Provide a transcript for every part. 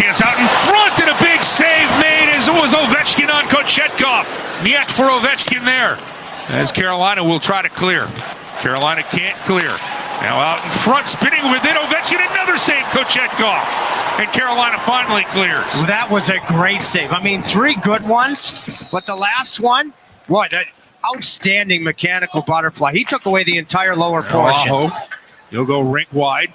chance out in front, and a big save made as it was Ovechkin on Kochetkov. Niet for Ovechkin there, as Carolina will try to clear. Carolina can't clear. Now out in front, spinning with it, Ovechkin, another save, Kochetkov. And Carolina finally clears. Well, that was a great save. I mean, 3 good ones, but the last one, boy, that outstanding mechanical butterfly. He took away the entire lower portion. Aho, he'll go rink wide.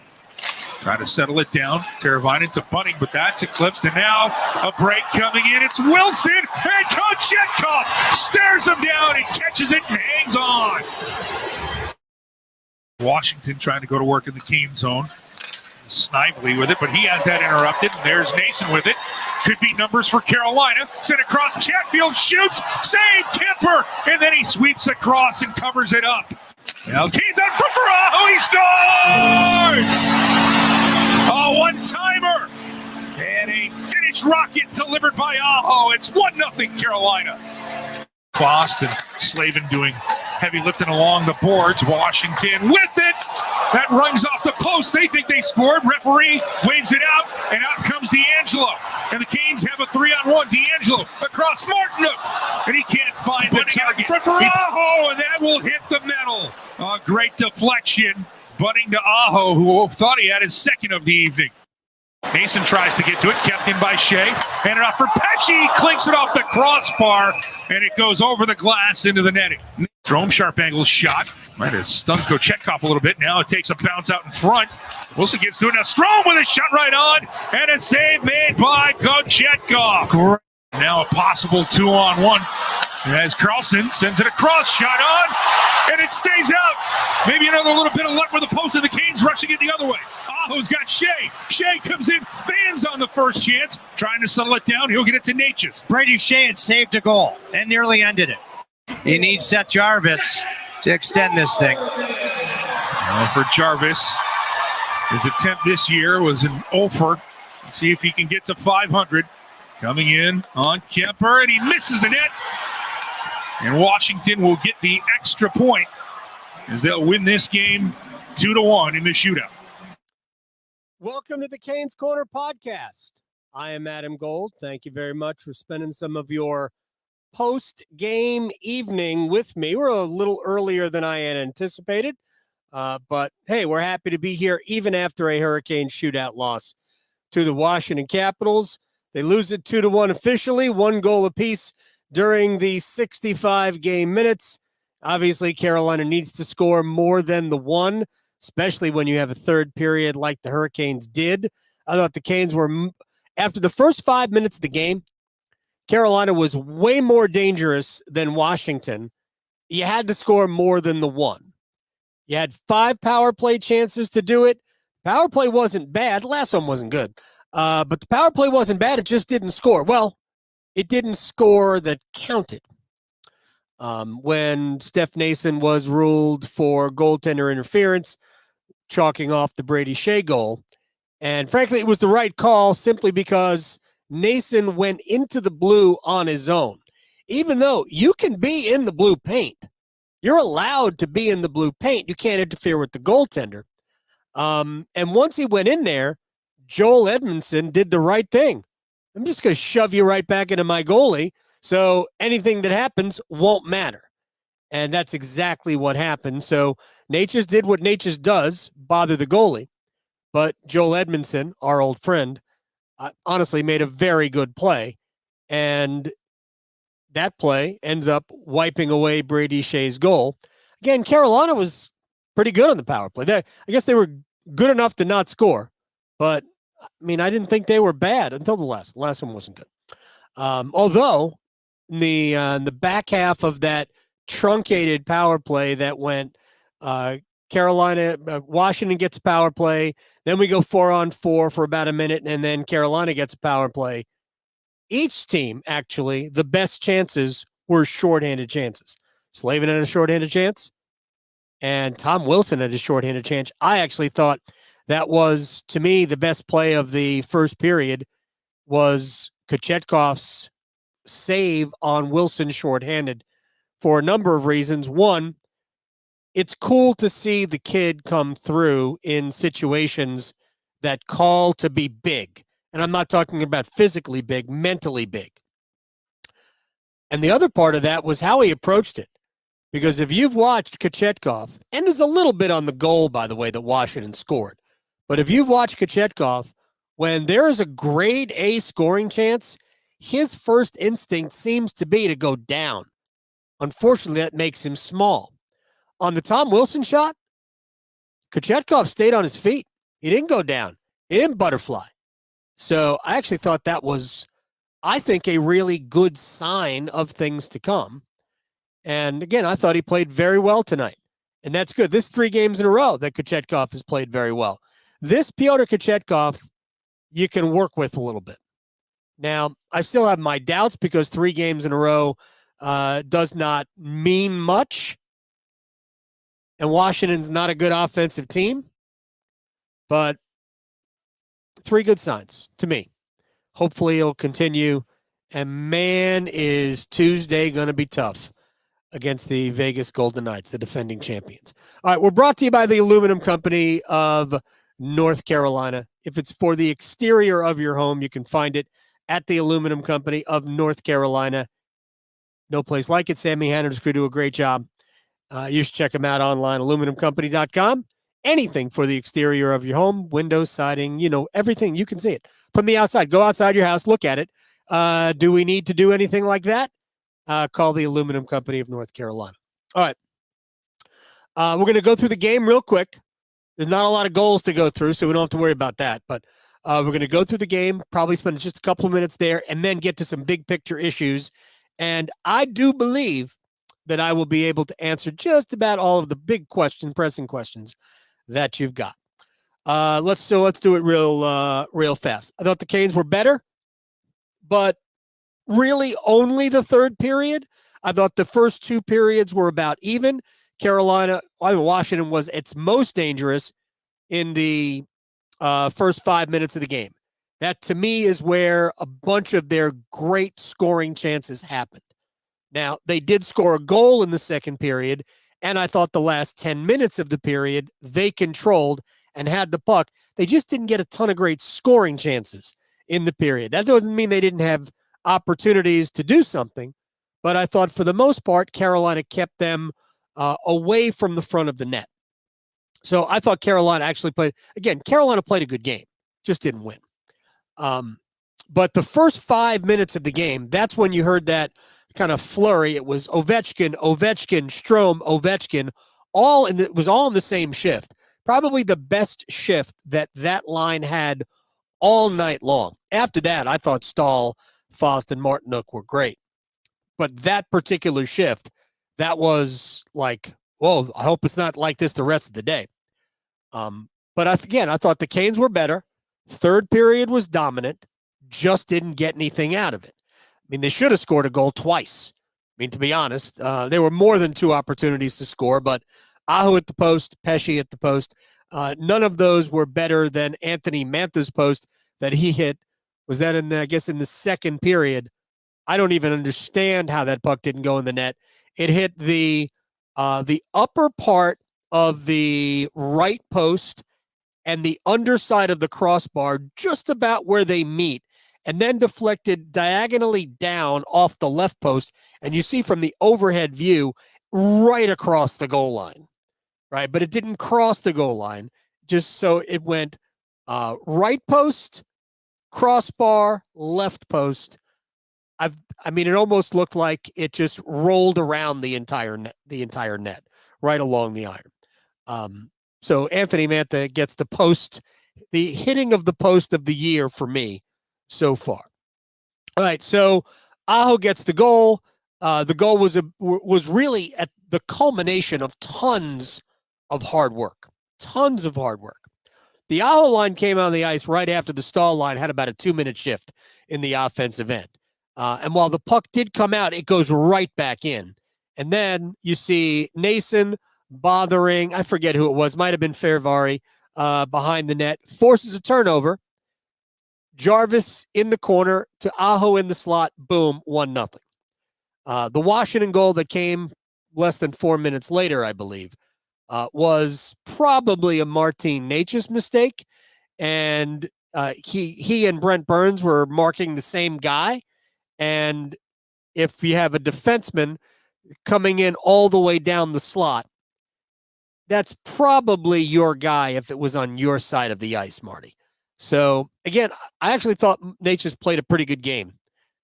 Try to settle it down. Teravainen to Bunting, but that's eclipsed. And now a break coming in. It's Wilson, and Kochetkov stares him down and catches it and hangs on. Washington trying to go to work in the Kane zone. Snively with it, but he has that interrupted. There's Nason with it. Could be numbers for Carolina. Sent across, Chatfield shoots, save Kemper, and then he sweeps across and covers it up. Now Kane's out front for Aho, he scores! A one-timer! And a finished rocket delivered by Aho. It's 1-0 Carolina. Fost and Slavin doing heavy lifting along the boards. Washington with it. That runs off the post. They think they scored. Referee waves it out, and out comes D'Angelo. And the Canes have a 3-on-1. D'Angelo across Martinook, and he can't find the target. For Aho, and that will hit the metal. A great deflection. Bunting to Aho, who thought he had his second of the evening. Mason tries to get to it, kept in by Shea. Handed off for Pesci, clinks it off the crossbar, and it goes over the glass into the netting. Strome, sharp angle shot. Might have stung Kochetkov a little bit. Now it takes a bounce out in front. Wilson gets to it. Now Strome with a shot right on, and a save made by Kochetkov. Now a possible 2-on-1. As Carlson sends it across, shot on, and it stays out. Maybe another little bit of luck with the post, and the Canes rushing it the other way. Aho's got Shea. Shea comes in, fans on the first chance, trying to settle it down. He'll get it to Natchez. Brady Shea had saved a goal and nearly ended it. He needs Seth Jarvis to extend this thing. Now for Jarvis, his attempt this year was an 0-for. Let's see if he can get to 500. Coming in on Kemper, and he misses the net. And Washington will get the extra point as they'll win this game 2-1 in the shootout. Welcome to the Canes Corner podcast. I am Adam Gold. Thank you very much for spending some of your post-game evening with me. We're a little earlier than I had anticipated, but hey, we're happy to be here even after a Hurricane shootout loss to the Washington Capitals. They lose it 2-1 officially, 1 goal apiece during the 65 game minutes. Obviously, Carolina needs to score more than the 1, especially when you have a third period like the Hurricanes did. I thought the Canes were, after the first 5 minutes of the game, Carolina was way more dangerous than Washington. You had to score more than the 1. You had 5 power play chances to do it. Power play wasn't bad. The last one wasn't good. But the power play wasn't bad. It just didn't score. Well, it didn't score that counted. When Steph Nason was ruled for goaltender interference, chalking off the Brady Shea goal. And frankly, it was the right call simply because Nason went into the blue on his own. Even though you can be in the blue paint, you're allowed to be in the blue paint. You can't interfere with the goaltender. And once he went in there, Joel Edmondson did the right thing. I'm just going to shove you right back into my goalie, so anything that happens won't matter. And that's exactly what happened. So Natchez did what Natchez does, bother the goalie. But Joel Edmondson, our old friend, honestly made a very good play. And that play ends up wiping away Brady Shea's goal. Again, Carolina was pretty good on the power play. I guess they were good enough to not score. But, I mean, I didn't think they were bad until the last one wasn't good. Although, in the back half of that truncated power play that went Washington gets a power play, then we go 4-on-4 for about a minute, and then Carolina gets a power play. Each team, actually, the best chances were shorthanded chances. Slavin had a shorthanded chance, and Tom Wilson had a shorthanded chance. I actually thought that was, to me, the best play of the first period was Kochetkov's save on Wilson shorthanded for a number of reasons. One, it's cool to see the kid come through in situations that call to be big. And I'm not talking about physically big, mentally big. And the other part of that was how he approached it. Because if you've watched Kochetkov, and there's a little bit on the goal, by the way, that Washington scored, but if you've watched Kochetkov, when there is a grade A scoring chance, his first instinct seems to be to go down. Unfortunately, that makes him small. On the Tom Wilson shot, Kochetkov stayed on his feet. He didn't go down. He didn't butterfly. So I actually thought that was, I think, a really good sign of things to come. And again, I thought he played very well tonight. And that's good. This is 3 games in a row that Kochetkov has played very well. This Pyotr Kochetkov, you can work with a little bit. Now, I still have my doubts because 3 games in a row does not mean much. And Washington's not a good offensive team. But 3 good signs to me. Hopefully it'll continue. And man, is Tuesday going to be tough against the Vegas Golden Knights, the defending champions. All right, we're brought to you by the Aluminum Company of North Carolina. If it's for the exterior of your home, you can find it at the Aluminum Company of North Carolina. No place like it. Sammy Hanna's crew do a great job. You should check them out online, aluminumcompany.com. Anything for the exterior of your home, windows, siding, everything. You can see it from the outside. Go outside your house, look at it. Do we need to do anything like that? Call the Aluminum Company of North Carolina. All right. We're going to go through the game real quick. There's not a lot of goals to go through, so we don't have to worry about that. But we're going to go through the game, probably spend just a couple of minutes there, and then get to some big picture issues. And I do believe that I will be able to answer just about all of the big pressing questions that you've got. Let's do it real fast. I thought the Canes were better, but really only the third period. I thought the first 2 periods were about even. Washington was its most dangerous in the first 5 minutes of the game. That, to me, is where a bunch of their great scoring chances happened. Now, they did score a goal in the second period, and I thought the last 10 minutes of the period, they controlled and had the puck. They just didn't get a ton of great scoring chances in the period. That doesn't mean they didn't have opportunities to do something, but I thought for the most part, Carolina kept them away from the front of the net. So I thought Carolina played a good game, just didn't win. But the first 5 minutes of the game, that's when you heard that kind of flurry. It was Ovechkin, Strome, Ovechkin, it was all in the same shift. Probably the best shift that line had all night long. After that, I thought Stahl, Faust, and Martinook were great. But that particular shift, that was like, whoa, I hope it's not like this the rest of the day. But I thought the Canes were better. Third period was dominant, just didn't get anything out of it. I mean, they should have scored a goal twice. I mean, to be honest, there were more than 2 opportunities to score, but Aho at the post, Pesce at the post. None of those were better than Anthony Manta's post that he hit. Was that in the second period? I don't even understand how that puck didn't go in the net. It hit the upper part of the right post and the underside of the crossbar, just about where they meet, and then deflected diagonally down off the left post. And you see from the overhead view right across the goal line, right? But it didn't cross the goal line, just so it went right post, crossbar, left post. It almost looked like it just rolled around the entire net, right along the iron. So Anthony Mantha gets the hitting of the post of the year for me so far. All right, so Aho gets the goal. The goal was really at the culmination of tons of hard work. The Aho line came on the ice right after the Stahl line had about a 2-minute shift in the offensive end. And while the puck did come out, it goes right back in. And then you see Nason bothering, I forget who it was, might have been Fairvari, behind the net, forces a turnover. Jarvis in the corner to Aho in the slot, boom, 1-0. The Washington goal that came less than 4 minutes later, I believe, was probably a Martin Necas mistake. And he and Brent Burns were marking the same guy. And if you have a defenseman coming in all the way down the slot, that's probably your guy if it was on your side of the ice, Marty. So again, I actually thought Natchez played a pretty good game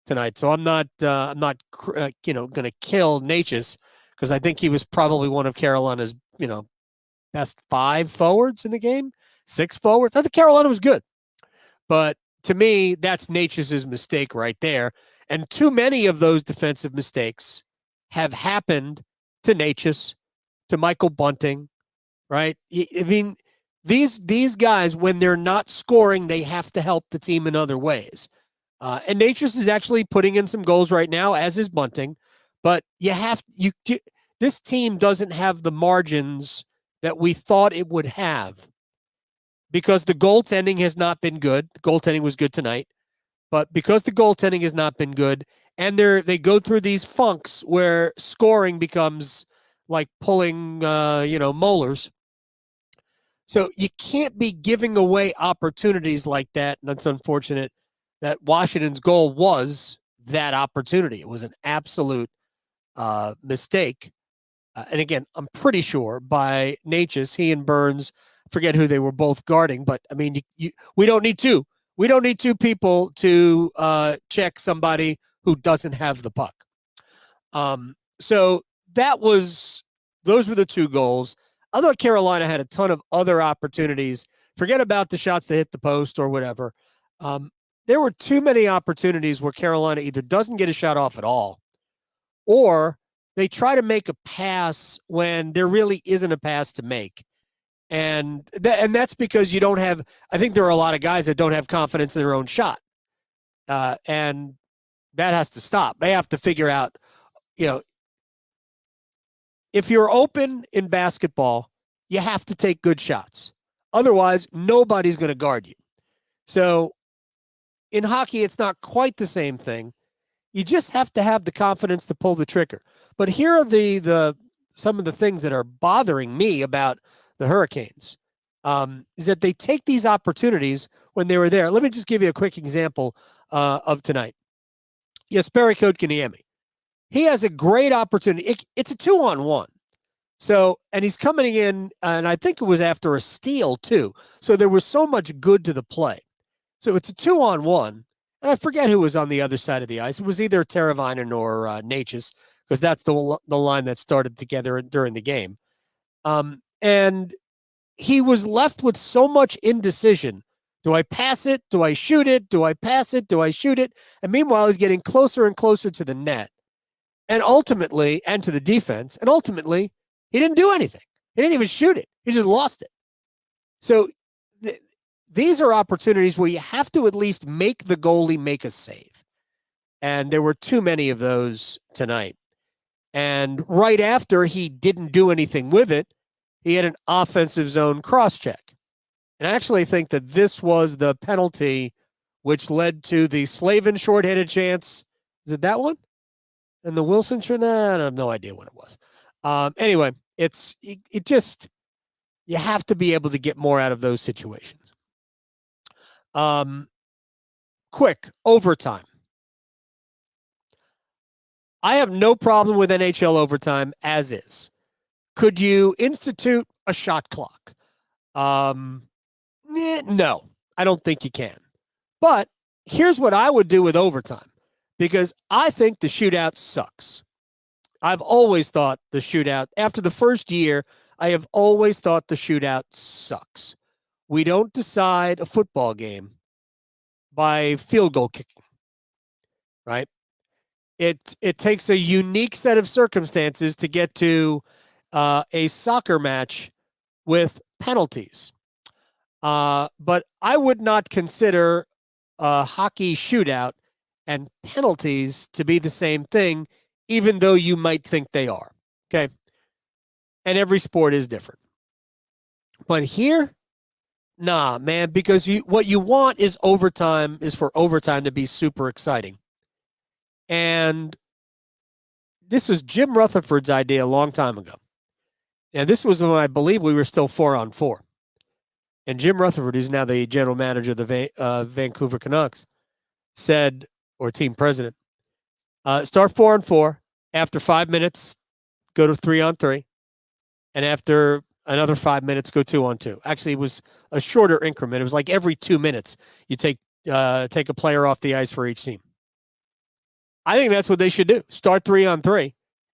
tonight. So I'm not going to kill Natchez because I think he was probably one of Carolina's, best 5 forwards in the game, 6 forwards. I think Carolina was good, but to me, that's Natchez's mistake right there. And too many of those defensive mistakes have happened to Natchez, to Michael Bunting, right? I mean, these guys, when they're not scoring, they have to help the team in other ways. And Natchez is actually putting in some goals right now, as is Bunting. But this team doesn't have the margins that we thought it would have because the goaltending has not been good. The goaltending was good tonight. But because the goaltending has not been good, and they go through these funks where scoring becomes like pulling, molars. So you can't be giving away opportunities like that. And it's unfortunate that Washington's goal was that opportunity. It was an absolute mistake. And again, I'm pretty sure by Natchez, he and Burns, forget who they were both guarding, but I mean, we don't need two. We don't need 2 people to check somebody who doesn't have the puck. So those were the 2 goals. I thought Carolina had a ton of other opportunities. Forget about the shots that hit the post or whatever. There were too many opportunities where Carolina either doesn't get a shot off at all, or they try to make a pass when there really isn't a pass to make. And that's because you don't have – I think there are a lot of guys that don't have confidence in their own shot. And that has to stop. They have to figure out, if you're open in basketball, you have to take good shots. Otherwise, nobody's going to guard you. So in hockey, it's not quite the same thing. You just have to have the confidence to pull the trigger. But here are the some of the things that are bothering me about the Hurricanes is that they take these opportunities when they were there. Let me just give you a quick example of tonight. Jesperi Kotkaniemi. He has a great opportunity. It's a 2-on-1. So, and he's coming in, and I think it was after a steal too. So there was so much good to the play. So it's a 2-on-1. And I forget who was on the other side of the ice. It was either Teravainen or Natchez, because that's the line that started together during the game. And he was left with so much indecision. Do I pass it? Do I shoot it? Do I pass it? Do I shoot it? And meanwhile, he's getting closer and closer to the net. And ultimately, and to the defense, and ultimately, he didn't do anything. He didn't even shoot it. He just lost it. So these are opportunities where you have to at least make the goalie make a save. And there were too many of those tonight. And right after he didn't do anything with it, he had an offensive zone cross-check. And I actually think that this was the penalty which led to the Slavin shorthanded chance. Is it that one? And the Wilson short? I have no idea what it was. Anyway, it just, you have to be able to get more out of those situations. Quick, overtime. I have no problem with NHL overtime as is. Could you institute a shot clock? No, I don't think you can. But here's what I would do with overtime, because I think the shootout sucks. I've always thought the shootout, after the first year, I have always thought the shootout sucks. We don't decide a football game by field goal kicking, right? It takes a unique set of circumstances to get to a soccer match with penalties. But I would not consider a hockey shootout and penalties to be the same thing, even though you might think they are. Okay. And every sport is different. But here, nah, man, because what you want is overtime, is for overtime to be super exciting. And this was Jim Rutherford's idea a long time ago. And this was when I believe we were still 4-on-4. And Jim Rutherford, who's now the general manager of the Vancouver Canucks, said, or team president, start 4-on-4. After 5 minutes, go to 3-on-3. And after another 5 minutes, go 2-on-2. Actually, it was a shorter increment. It was like every 2 minutes, you take a player off the ice for each team. I think that's what they should do. Start 3-on-3.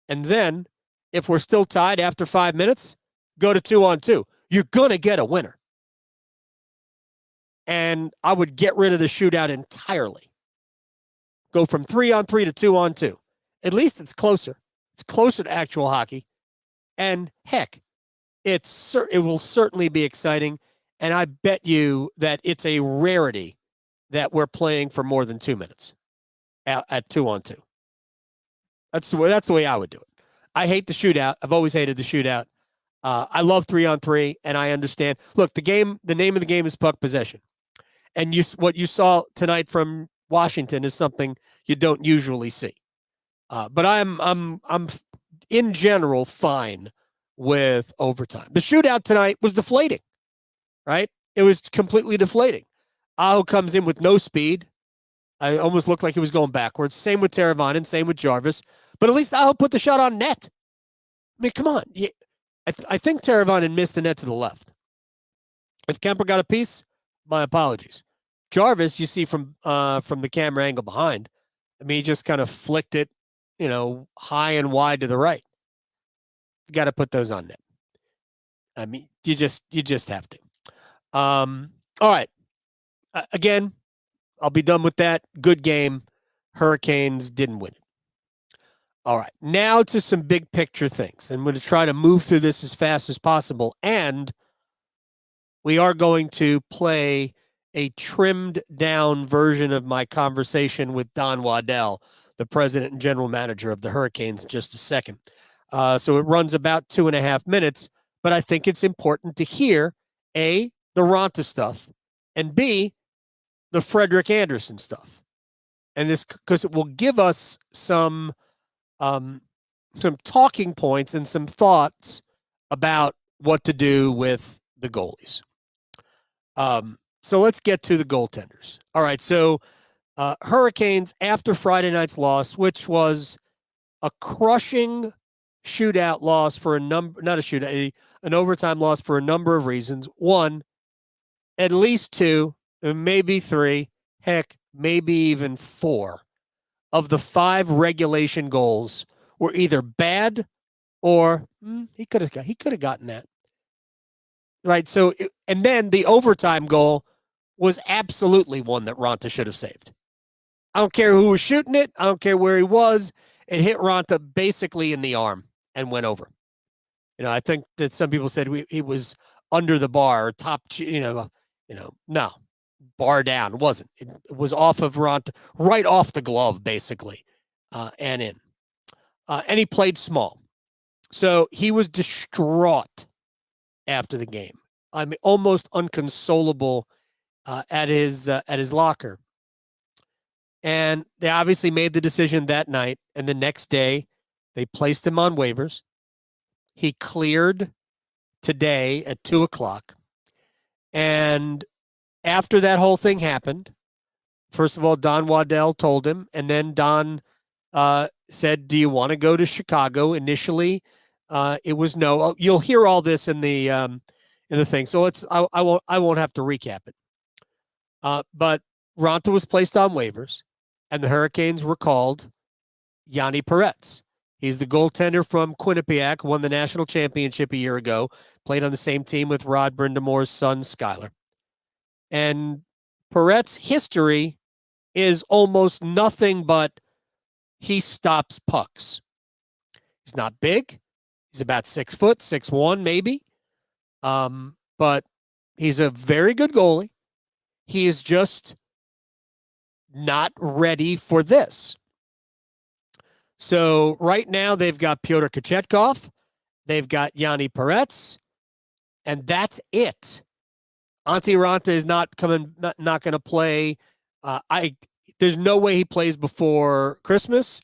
And then, if we're still tied after 5 minutes, go to 2-on-2. You're going to get a winner. And I would get rid of the shootout entirely. Go from 3-on-3 to 2-on-2. At least it's closer. It's closer to actual hockey. And heck, it will certainly be exciting. And I bet you that it's a rarity that we're playing for more than 2 minutes at 2-on-2. That's the way I would do it. I hate the shootout. I've always hated the shootout. I love 3-on-3, and I understand. Look, the name of the game is puck possession. And what you saw tonight from Washington is something you don't usually see. But I'm in general fine with overtime. The shootout tonight was deflating, right? It was completely deflating. Aho comes in with no speed. I almost looked like he was going backwards. Same with Teravainen, same with Jarvis. But at least Aho put the shot on net. I mean, come on. I think Teravainen missed the net to the left. If Kemper got a piece, my apologies. Jarvis, you see from the camera angle behind, I mean, he just kind of flicked it, high and wide to the right. You got to put those on net. I mean, you just have to. All right. Again, I'll be done with that. Good game. Hurricanes didn't win it. All right. Now to some big picture things. I'm going to try to move through this as fast as possible. And we are going to play a trimmed down version of my conversation with Don Waddell, the president and general manager of the Hurricanes, in just a second. So it runs about 2.5 minutes, but I think it's important to hear, A, the Raanta stuff, and B, the Frederik Andersen stuff. And this, because it will give us some talking points and some thoughts about what to do with the goalies. So let's get to the goaltenders. All right, so Hurricanes, after Friday night's loss, which was a crushing shootout loss for an overtime loss for a number of reasons. One, at least 2, maybe 3, heck, maybe even 4 of the 5 regulation goals were either bad or he could have gotten that. Right, so and then the overtime goal was absolutely one that Raanta should have saved. I don't care who was shooting it. I don't care where he was. It hit Raanta basically in the arm and went over. I think that some people said he was under the bar or top, no, bar down. It wasn't. It was off of Raanta, right off the glove, basically, and in. And he played small. So he was distraught after the game. I mean, almost unconsolable at his locker. And they obviously made the decision that night, and the next day they placed him on waivers. He cleared today at 2:00. And after that whole thing happened, first of all, Don Waddell told him, and then Don said, "Do you want to go to Chicago?" Initially, it was no. You'll hear all this in the thing, so I won't have to recap it. But Raanta was placed on waivers, and the Hurricanes recalled Yanni Peretz. He's the goaltender from Quinnipiac, won the national championship a year ago, played on the same team with Rod Brindamore's son, Skyler. And Peretz's history is almost nothing but he stops pucks. He's not big. He's about 6 foot, 6'1", maybe. But he's a very good goalie. He is just not ready for this. So right now they've got Pyotr Kochetkov, they've got Yanni Peretz, and that's it. Antti Raanta is not going to play. There's no way he plays before Christmas,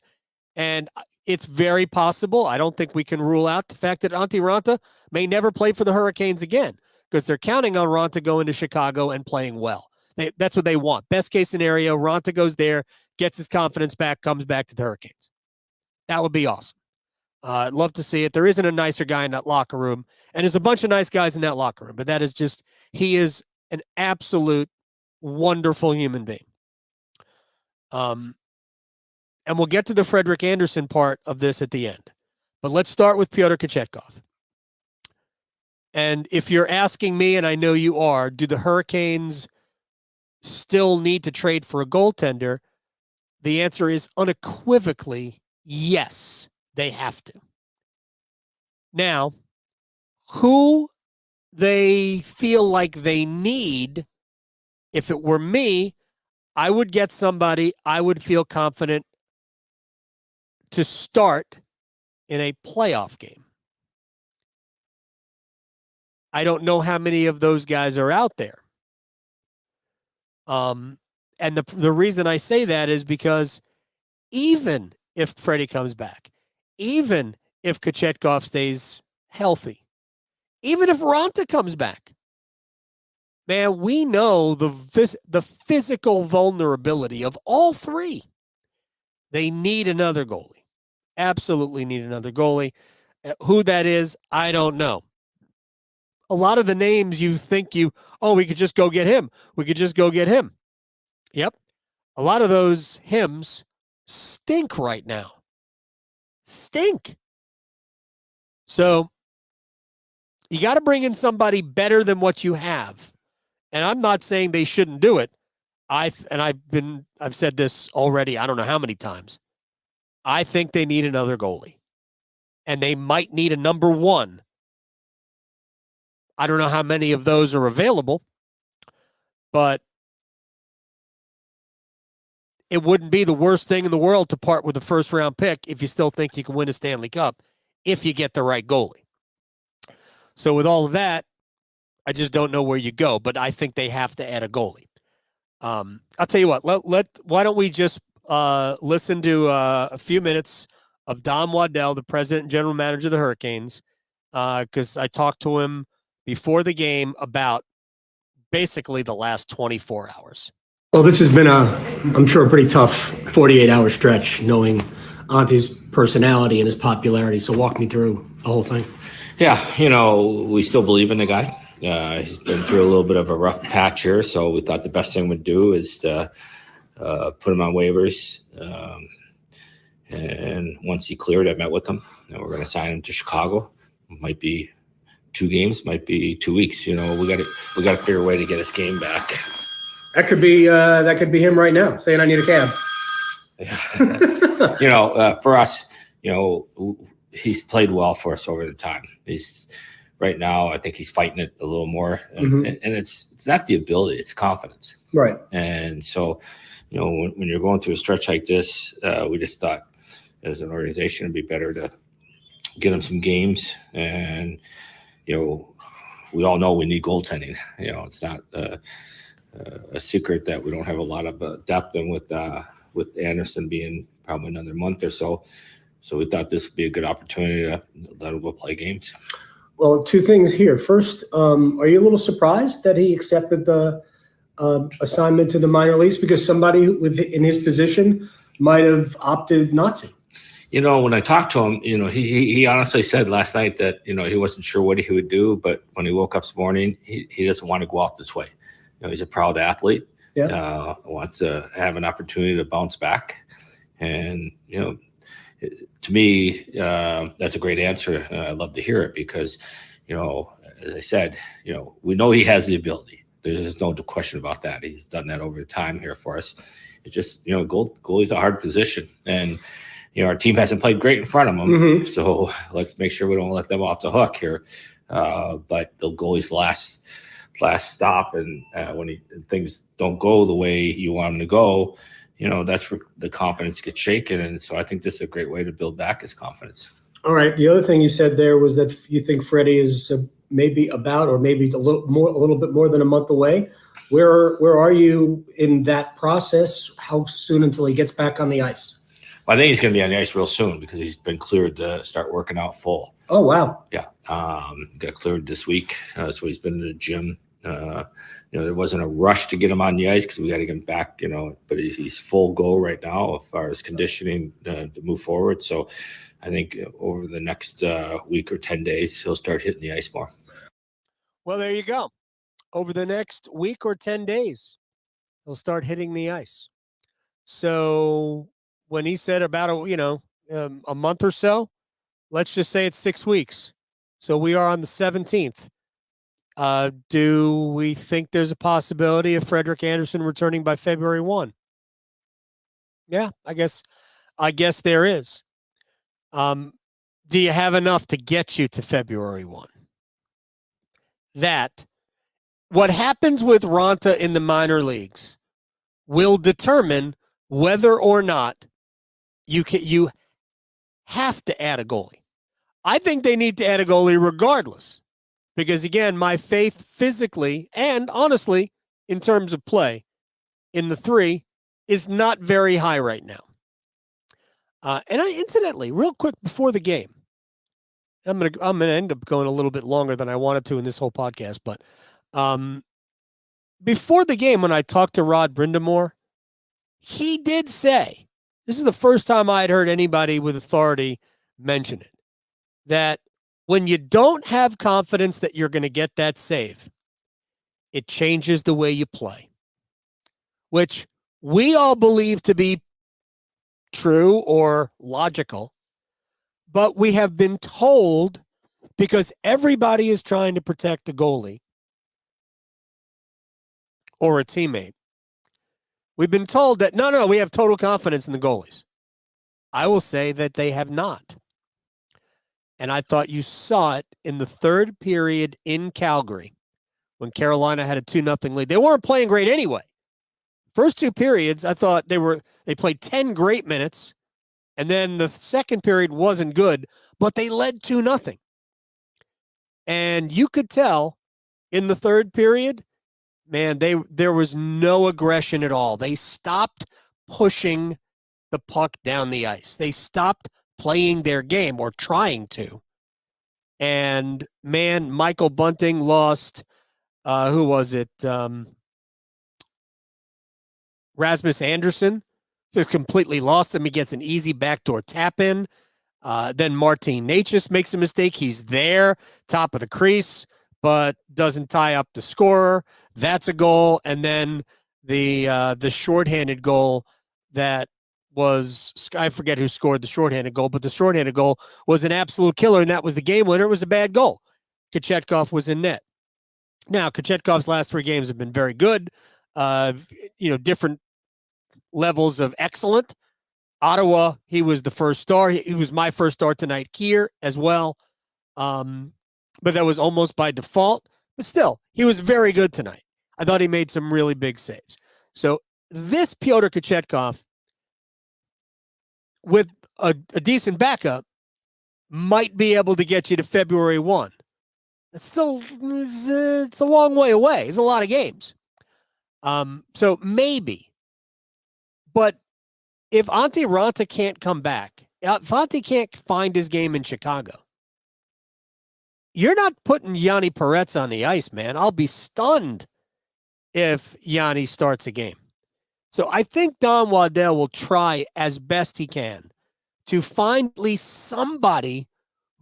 and it's very possible. I don't think we can rule out the fact that Antti Raanta may never play for the Hurricanes again, because they're counting on Raanta going to Chicago and playing well. That's what they want. Best case scenario, Raanta goes there, gets his confidence back, comes back to the Hurricanes. That would be awesome. I'd love to see it. There isn't a nicer guy in that locker room, and there's a bunch of nice guys in that locker room, but that is just, he is an absolute wonderful human being. And we'll get to the Frederik Andersen part of this at the end. But let's start with Pyotr Kochetkov. And if you're asking me, and I know you are, do the Hurricanes still need to trade for a goaltender? The answer is unequivocally yes, they have to. Now, who they feel like they need, if it were me, I would get somebody I would feel confident to start in a playoff game. I don't know how many of those guys are out there. And the reason I say that is because even if Freddie comes back, even if Kochetkov stays healthy, even if Raanta comes back, man, we know the physical vulnerability of all three. They need another goalie. Absolutely need another goalie. Who that is, I don't know. A lot of the names you think we could just go get him. We could just go get him. Yep. A lot of those hymns stink right now. Stink. So you got to bring in somebody better than what you have. And I'm not saying they shouldn't do it. I've said this already, I don't know how many times. I think they need another goalie. And they might need a number one. I don't know how many of those are available, but it wouldn't be the worst thing in the world to part with a first-round pick if you still think you can win a Stanley Cup if you get the right goalie. So with all of that, I just don't know where you go, but I think they have to add a goalie. I'll tell you what, why don't we just listen to a few minutes of Don Waddell, the president and general manager of the Hurricanes, because I talked to him before the game about basically the last 24 hours. Well, this has been I'm sure, a pretty tough 48-hour stretch, knowing Antti's personality and his popularity. So walk me through the whole thing. Yeah, we still believe in the guy. He's been through a little bit of a rough patch here, so we thought the best thing we'd do is to put him on waivers. And once he cleared, I met with him, and we're going to sign him to Chicago. Might be 2 games, might be 2 weeks. We got to figure a way to get his game back. That could be him right now saying, "I need a cab." For us, he's played well for us over the time. He's right now, I think he's fighting it a little more, and it's not the ability, it's confidence. Right. And so, when you're going through a stretch like this, we just thought as an organization it'd be better to get him some games. And, we all know we need goaltending. It's not a secret that we don't have a lot of depth, and with Andersen being probably another month or so. So we thought this would be a good opportunity to let him go play games. Well, 2 things here. First, are you a little surprised that he accepted the assignment to the minor leagues? Because somebody in his position might have opted not to. When I talked to him, he honestly said last night that, he wasn't sure what he would do, but when he woke up this morning, he doesn't want to go out this way. He's a proud athlete. Yeah. Wants to have an opportunity to bounce back. And, to me, that's a great answer. I'd love to hear it because, as I said, we know he has the ability. There's no question about that. He's done that over the time here for us. It's just, goalie's a hard position. And, our team hasn't played great in front of them. Mm-hmm. So let's make sure we don't let them off the hook here. But the goalie's last stop, and when things don't go the way you want them to go, that's where the confidence gets shaken. And so I think this is a great way to build back his confidence. All right. The other thing you said there was that you think Freddie is maybe a little bit more than a month away. Where are you in that process? How soon until he gets back on the ice? Well, I think he's going to be on the ice real soon because he's been cleared to start working out full. Oh, wow. Yeah, got cleared this week, so he's been in the gym. There wasn't a rush to get him on the ice because we got to get him back. But he's full go right now as far as conditioning to move forward. So I think over the next week or 10 days, he'll start hitting the ice more. Well, there you go. Over the next week or 10 days, he'll start hitting the ice. So when he said about a month or so, let's just say it's 6 weeks. So we are on the 17th. Do we think there's a possibility of Frederik Andersen returning by February 1? Yeah, I guess there is. Do you have enough to get you to February 1? What happens with Raanta in the minor leagues will determine whether or not you have to add a goalie. I think they need to add a goalie regardless, because again, my faith physically and honestly in terms of play in the 3 is not very high right now. Incidentally, real quick before the game, I'm gonna end up going a little bit longer than I wanted to in this whole podcast, but before the game, when I talked to Rod Brindamore, he did say, this is the first time I had heard anybody with authority mention it, that when you don't have confidence that you're going to get that save, it changes the way you play, which we all believe to be true or logical, but we have been told, because everybody is trying to protect a goalie or a teammate, we've been told that, no, we have total confidence in the goalies. I will say that they have not. And I thought you saw it in the 3rd period in Calgary when Carolina had a 2-0 lead. They weren't playing great anyway. First 2 periods, I thought they played 10 great minutes, and then the 2nd period wasn't good, but they led 2-0. And you could tell in the 3rd period, man, there was no aggression at all. They stopped pushing the puck down the ice. They stopped playing their game, or trying to. And man, Michael Bunting lost, who was it? Rasmus Andersen just completely lost him. He gets an easy backdoor tap in. Then Martin Necas makes a mistake. He's there, top of the crease, but doesn't tie up the scorer. That's a goal. And then the shorthanded goal that was, I forget who scored the shorthanded goal, but the shorthanded goal was an absolute killer, and that was the game winner. It was a bad goal. Kochetkov was in net. Now, Kochetkov's last 3 games have been very good. Different levels of excellent. Ottawa, he was the first star. He was my first star tonight here as well. But that was almost by default. But still, he was very good tonight. I thought he made some really big saves. So this Pyotr Kochetkov, with a decent backup, might be able to get you to February 1. It's a long way away. It's a lot of games. So maybe. But if Antti Raanta can't come back, if Antti can't find his game in Chicago, you're not putting Yanni Peretz on the ice, man. I'll be stunned if Yanni starts a game. So I think Don Waddell will try as best he can to find at least somebody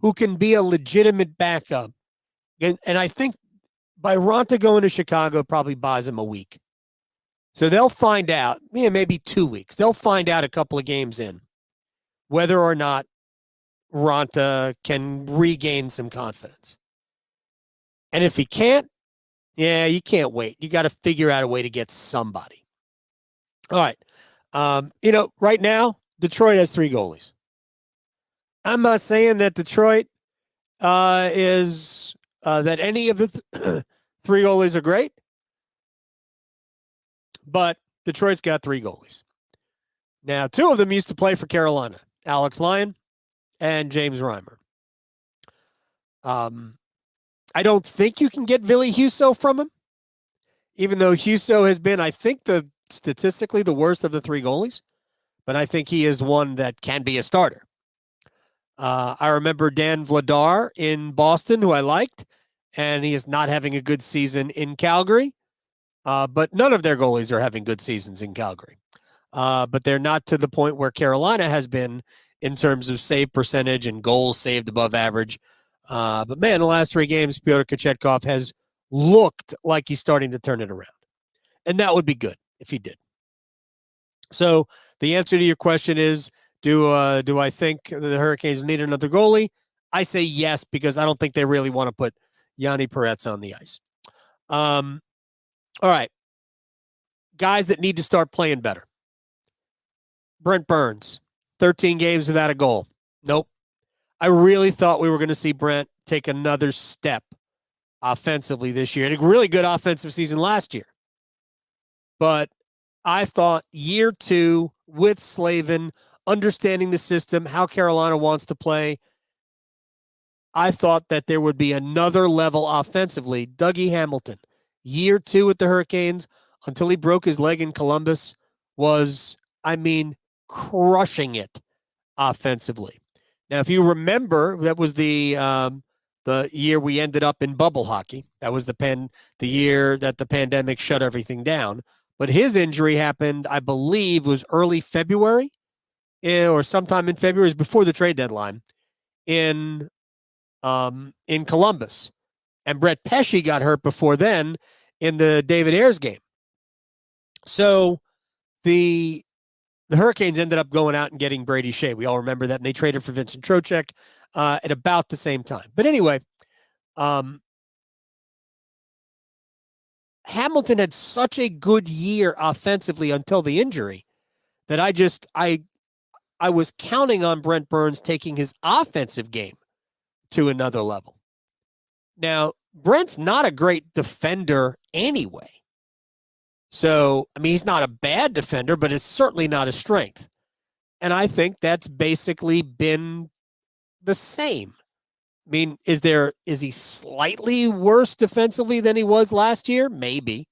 who can be a legitimate backup. And I think by Raanta going to Chicago probably buys him a week. So they'll find out, maybe 2 weeks. They'll find out a couple of games in whether or not Raanta can regain some confidence. And if he can't, you can't wait. You got to figure out a way to get somebody. All right. Right now, Detroit has 3 goalies. I'm not saying that Detroit is that any of the 3 goalies are great, but Detroit's got 3 goalies. Now, 2 of them used to play for Carolina, Alex Lyon and James Reimer. I don't think you can get Ville Husso from him, even though Husso has been, I think, statistically the worst of the 3 goalies. but I think he is one that can be a starter. I remember Dan Vladar in Boston, who I liked, and he is not having a good season in Calgary. But none of their goalies are having good seasons in Calgary. But they're not to the point where Carolina has been in terms of save percentage and goals saved above average. But man, the last 3 games, Pyotr Kochetkov has looked like he's starting to turn it around. And that would be good if he did. So the answer to your question is, do I think the Hurricanes need another goalie? I say yes, because I don't think they really want to put Yanni Peretz on the ice. All right. Guys that need to start playing better. Brent Burns, 13 games without a goal. Nope. I really thought we were going to see Brent take another step offensively this year. And a really good offensive season last year. But I thought year 2 with Slavin, understanding the system, how Carolina wants to play, I thought that there would be another level offensively. Dougie Hamilton, year 2 with the Hurricanes, until he broke his leg in Columbus, was, crushing it offensively. Now, if you remember, that was the year we ended up in bubble hockey. That was the year that the pandemic shut everything down. But his injury happened, I believe, was early February, or sometime in February, it was before the trade deadline, in Columbus. And Brett Pesce got hurt before then in the David Ayers game. So the Hurricanes ended up going out and getting Brady Shea. We all remember that, and they traded for Vincent Trocheck at about the same time. But anyway, Hamilton had such a good year offensively until the injury that I was counting on Brent Burns taking his offensive game to another level. Now, Brent's not a great defender anyway. So, he's not a bad defender, but it's certainly not a strength. And I think that's basically been the same. Is he slightly worse defensively than he was last year? Maybe.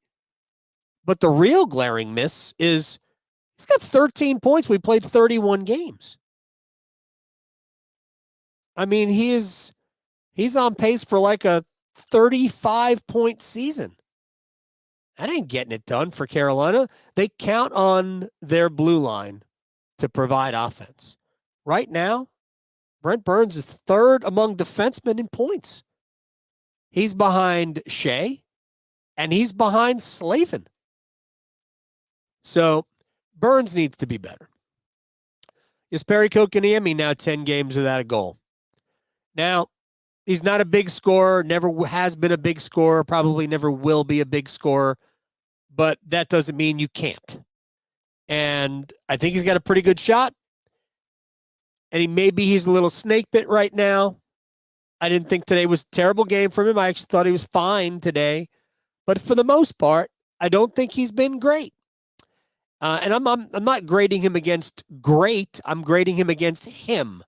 But the real glaring miss is he's got 13 points. We played 31 games. He's on pace for like a 35-point season. That ain't getting it done for Carolina. They count on their blue line to provide offense. Right now, Brent Burns is 3rd among defensemen in points. He's behind Shea, and he's behind Slavin. So Burns needs to be better. Jesperi Kotkaniemi now 10 games without a goal. Now, he's not a big scorer, never has been a big scorer, probably never will be a big scorer, but that doesn't mean you can't. And I think he's got a pretty good shot. And he's a little snake bit right now. I didn't think today was a terrible game from him. I actually thought he was fine today. But for the most part, I don't think he's been great. And I'm not grading him against great. I'm grading him against him.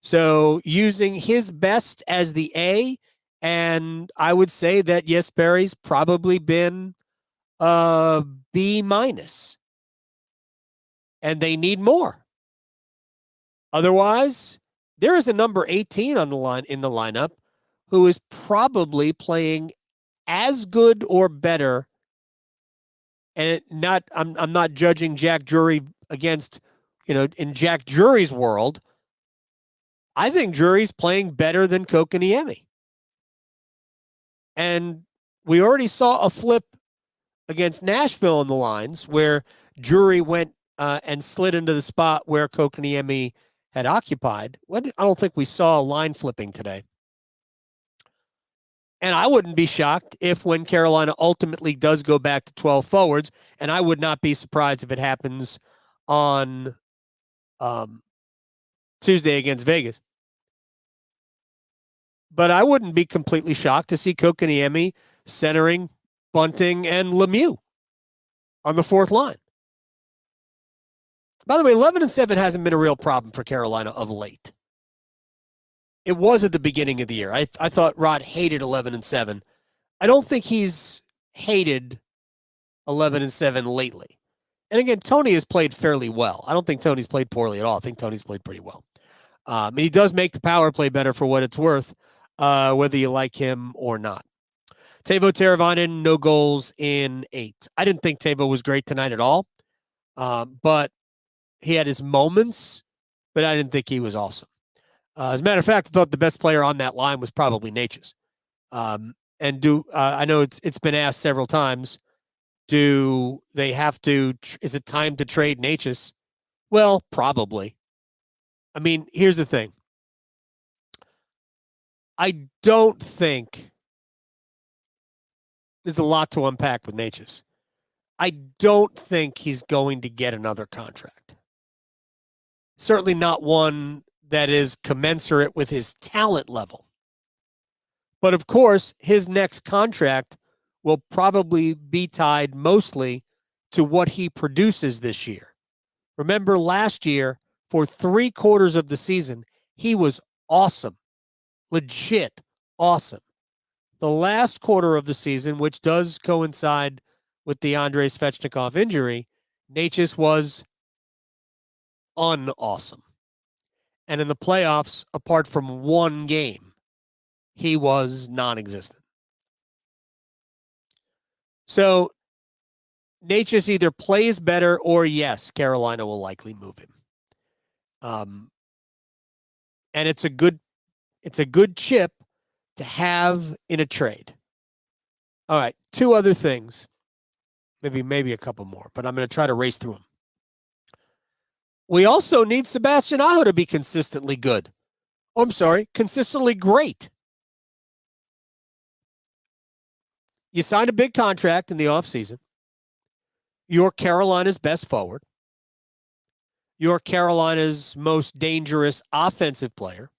So using his best as the A, and I would say that Jesperi's probably been B-. And they need more. Otherwise, there is a number 18 on the line in the lineup who is probably playing as good or better. And I'm not judging Jack Drury against, in Jack Drury's world. I think Drury's playing better than Kotkaniemi. And we already saw a flip against Nashville in the lines where Drury went and slid into the spot where Kotkaniemi had occupied. I don't think we saw a line flipping today. And I wouldn't be shocked if when Carolina ultimately does go back to 12 forwards, and I would not be surprised if it happens on Tuesday against Vegas. But I wouldn't be completely shocked to see Kotkaniemi centering Bunting and Lemieux on the 4th line. By the way, 11-7 hasn't been a real problem for Carolina of late. It was at the beginning of the year. I thought Rod hated 11-7. I don't think he's hated 11-7 lately. And again, Tony has played fairly well. I don't think Tony's played poorly at all. I think Tony's played pretty well. And he does make the power play better for what it's worth, whether you like him or not. Teuvo Teravainen, no goals in 8. I didn't think Teuvo was great tonight at all, but he had his moments, but I didn't think he was awesome. As a matter of fact, I thought the best player on that line was probably Natchez. I know it's been asked several times, do they have to, is it time to trade Natchez? Well, probably. I mean, here's the thing. I don't think there's a lot to unpack with Natchez. I don't think he's going to get another contract. Certainly not one that is commensurate with his talent level. But of course, his next contract will probably be tied mostly to what he produces this year. Remember last year, for 3/4 of the season, he was awesome. Legit awesome. The last quarter of the season, which does coincide with the Andrei Svechnikov injury, Natchez was unawesome. And in the playoffs, apart from one game, he was non-existent. So Natchez either plays better or, yes, Carolina will likely move him. And it's a good chip to have in a trade. All right, 2 other things. Maybe a couple more, but I'm going to try to race through them. We also need Sebastian Aho to be consistently good. Oh, I'm sorry, consistently great. You signed a big contract in the offseason. You're Carolina's best forward. You're Carolina's most dangerous offensive player.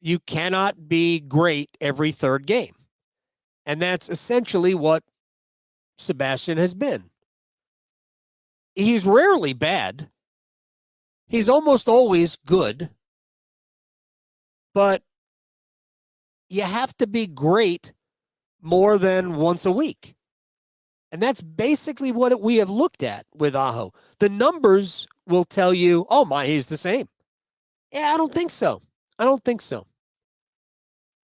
You cannot be great every 3rd game. And that's essentially what Sebastian has been. He's rarely bad. He's almost always good. But you have to be great more than once a week. And that's basically what we have looked at with Aho. The numbers will tell you, oh my, he's the same. Yeah, I don't think so. I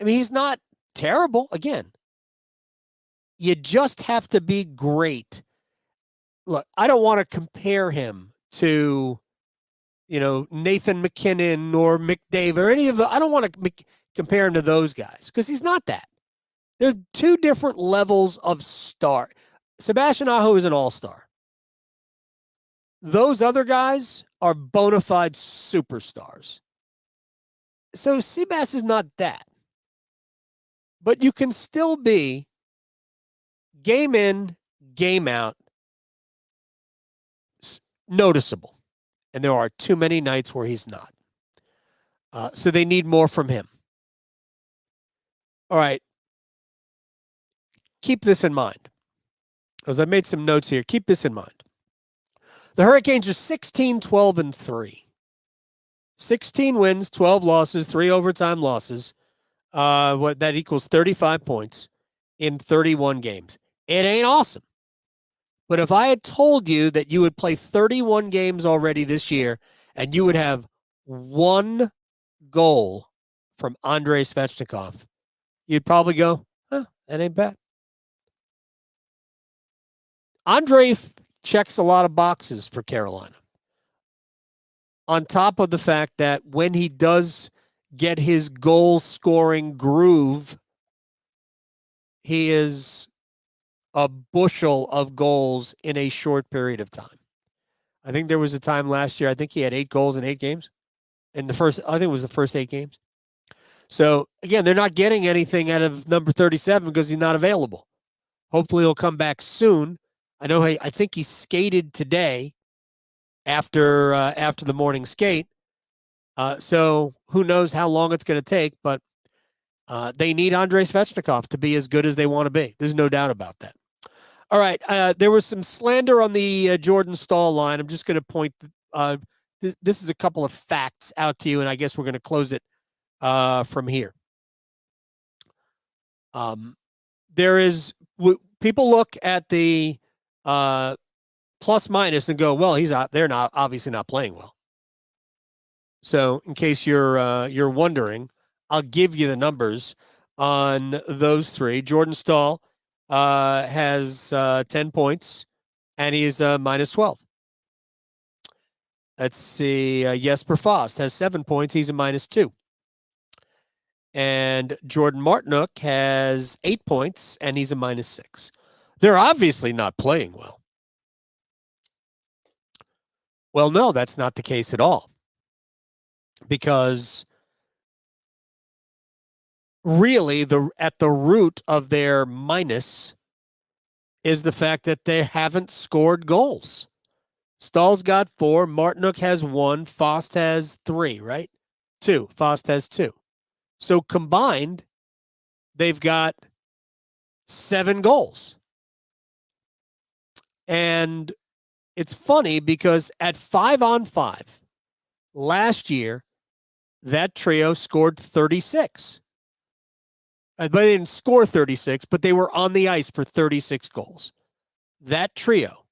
mean, he's not terrible. Again, you just have to be great. Look, I don't want to compare him to, Nathan McKinnon or McDavid or any of the, I don't want to compare him to those guys because he's not that. They're 2 different levels of star. Sebastian Aho is an all-star. Those other guys are bona fide superstars. So Seabass is not that. But you can still be game in, game out, noticeable. And there are too many nights where he's not. So they need more from him. All right. Keep this in mind. As I made some notes here, keep this in mind. The Hurricanes are 16-12-3. 16 wins, 12 losses, 3 overtime losses. What that equals 35 points in 31 games. It ain't awesome. But if I had told you that you would play 31 games already this year and you would have 1 goal from Andrei Svechnikov, you'd probably go, that ain't bad. Andrei checks a lot of boxes for Carolina. On top of the fact that when he does get his goal-scoring groove, he is a bushel of goals in a short period of time. I think there was a time last year, I think he had 8 goals in 8 games. I think it was the first 8 games. So, again, they're not getting anything out of number 37 because he's not available. Hopefully he'll come back soon. I think he skated today after the morning skate. So who knows how long it's going to take, but they need Andrei Svechnikov to be as good as they want to be. There's no doubt about that. All right. There was some slander on the Jordan Staal line. I'm just going to point. This is a couple of facts out to you, and I guess we're going to close it from here. There is people look at the plus minus and go, well, they're not obviously not playing well. So in case you're wondering, I'll give you the numbers on those three. Jordan Staal has 10 points, and he's minus 12. Let's see. Jesper Fast has 7 points. He's a minus 2. And Jordan Martinook has 8 points, and he's a minus 6. They're obviously not playing well. Well, no, that's not the case at all. Because really, at the root of their minus is the fact that they haven't scored goals. Stahl's got 4, Martinook has 1, Fost has 3, right? 2. Fost has 2. So combined, they've got 7 goals. And it's funny because at 5-on-5 last year, that trio scored 36. They didn't score 36, but they were on the ice for 36 goals. That trio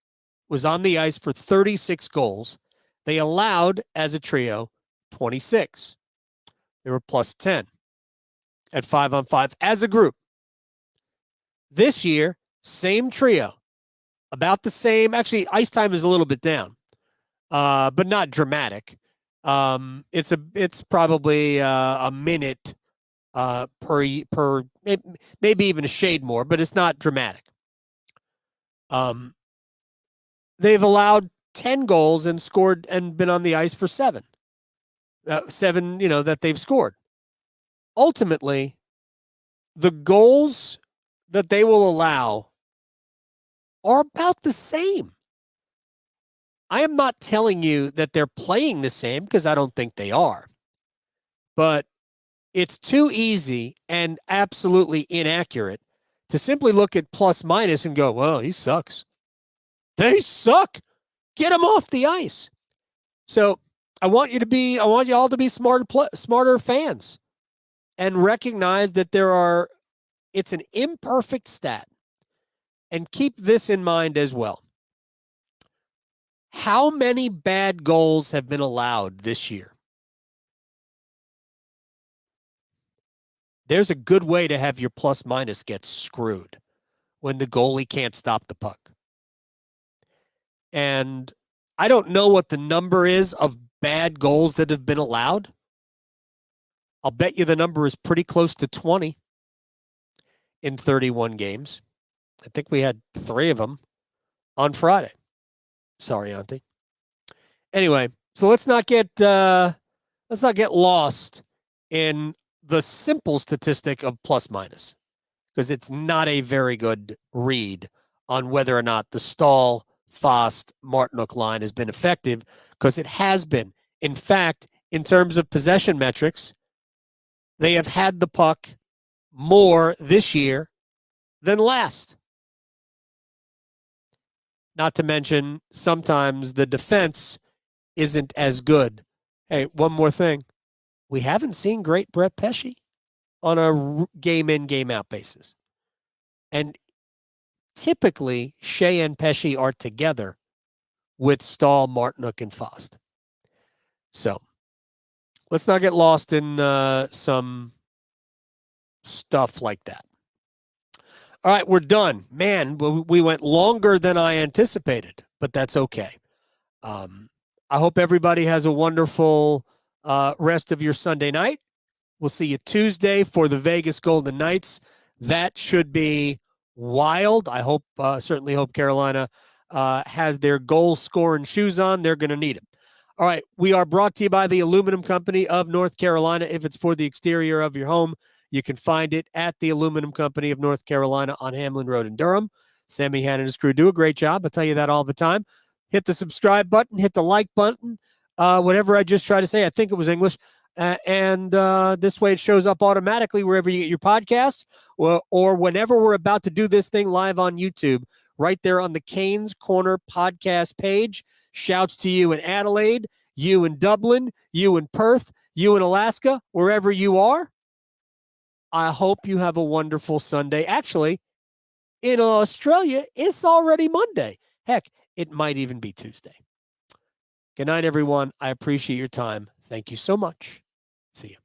was on the ice for 36 goals. They allowed, as a trio, 26. They were plus 10 at 5-on-5 as a group. This year, same trio, about the same. Actually, ice time is a little bit down, but not dramatic. It's probably a minute per maybe even a shade more, but it's not dramatic. They've allowed 10 goals and scored and been on the ice for 7. 7, that they've scored. Ultimately, the goals that they will allow are about the same. I am not telling you that they're playing the same because I don't think they are. But it's too easy and absolutely inaccurate to simply look at plus minus and go, well, he sucks. They suck. Get him off the ice. So I want you all to be smarter fans and recognize that it's an imperfect stat. And keep this in mind as well. How many bad goals have been allowed this year? There's a good way to have your plus minus get screwed when the goalie can't stop the puck. And I don't know what the number is of bad goals that have been allowed. I'll bet you the number is pretty close to 20 in 31 games. I think we had 3 of them on Friday. Sorry, Antti. Anyway, so let's not get lost in the simple statistic of plus minus, because it's not a very good read on whether or not the Stahl, Fost, Martinook line has been effective, because it has been. In fact, in terms of possession metrics, they have had the puck more this year than last. Not to mention, sometimes the defense isn't as good. Hey, one more thing. We haven't seen great Brett Pesce on a game-in, game-out basis. And typically, Shea and Pesce are together with Stahl, Martinook, and Fost. So, let's not get lost in some stuff like that. All right, we're done. Man, we went longer than I anticipated, but that's okay. I hope everybody has a wonderful rest of your Sunday night. We'll see you Tuesday for the Vegas Golden Knights. That should be wild. I certainly hope Carolina has their goal scoring shoes on. They're going to need them. All right, we are brought to you by the Aluminum Company of North Carolina. If it's for the exterior of your home, you can find it at the Aluminum Company of North Carolina on Hamlin Road in Durham. Sammy Han and his crew do a great job. I tell you that all the time. Hit the subscribe button, hit the like button, whatever I just tried to say. I think it was English. And this way it shows up automatically wherever you get your podcasts, or whenever we're about to do this thing live on YouTube, right there on the Canes Corner podcast page. Shouts to you in Adelaide, you in Dublin, you in Perth, you in Alaska, wherever you are. I hope you have a wonderful Sunday. Actually, in Australia, it's already Monday. Heck, It might even be Tuesday. Good night, everyone. I appreciate your time. Thank you so much. See you.